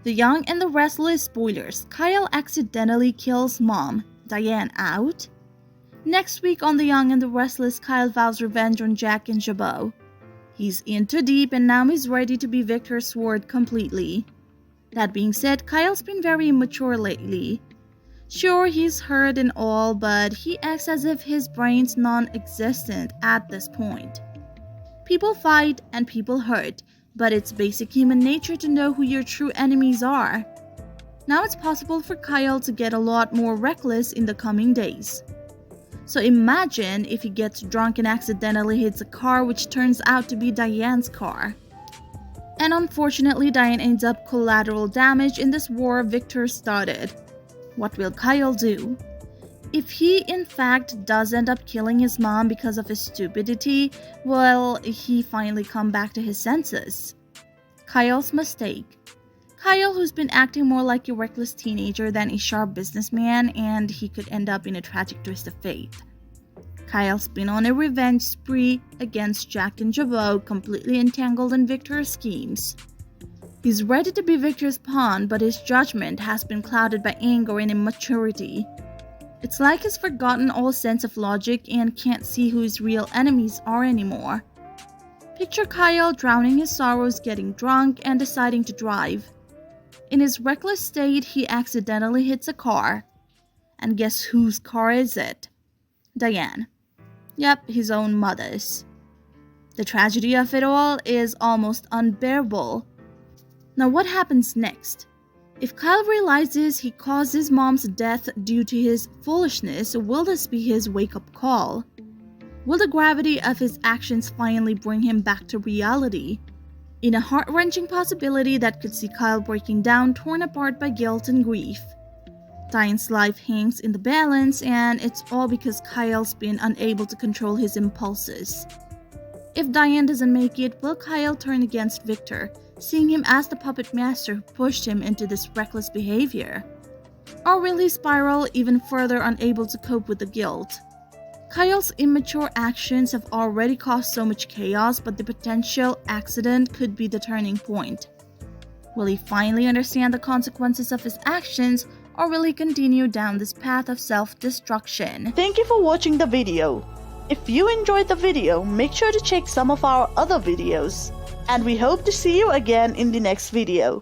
The Young and the Restless spoilers. Kyle accidentally kills mom, Diane out. Next week on The Young and the Restless, Kyle vows revenge on Jack and Jabot. He's in too deep and now he's ready to be Victor's sword completely. That being said, Kyle's been very immature lately. Sure, he's hurt and all, but he acts as if his brain's non-existent at this point. People fight and people hurt, but it's basic human nature to know who your true enemies are. Now it's possible for Kyle to get a lot more reckless in the coming days. So imagine if he gets drunk and accidentally hits a car which turns out to be Diane's car. And unfortunately, Diane ends up collateral damage in this war Victor started. What will Kyle do? If he in fact does end up killing his mom because of his stupidity, will he finally come back to his senses? Kyle's mistake. Kyle, who's been acting more like a reckless teenager than a sharp businessman, and he could end up in a tragic twist of fate. Kyle's been on a revenge spree against Jack and Jabot, completely entangled in Victor's schemes. He's ready to be Victor's pawn, but his judgment has been clouded by anger and immaturity. It's like he's forgotten all sense of logic and can't see who his real enemies are anymore. Picture Kyle drowning his sorrows, getting drunk, and deciding to drive. In his reckless state, he accidentally hits a car. And guess whose car is it? Diane. Yep, his own mother's. The tragedy of it all is almost unbearable. Now what happens next? If Kyle realizes he caused his mom's death due to his foolishness, will this be his wake-up call? Will the gravity of his actions finally bring him back to reality? In a heart-wrenching possibility that could see Kyle breaking down, torn apart by guilt and grief. Diane's life hangs in the balance, and it's all because Kyle's been unable to control his impulses. If Diane doesn't make it, will Kyle turn against Victor, seeing him as the puppet master who pushed him into this reckless behavior? Or will he spiral even further, unable to cope with the guilt? Kyle's immature actions have already caused so much chaos, but the potential accident could be the turning point. Will he finally understand the consequences of his actions, or will he continue down this path of self-destruction? Thank you for watching the video. If you enjoyed the video, make sure to check some of our other videos. And we hope to see you again in the next video.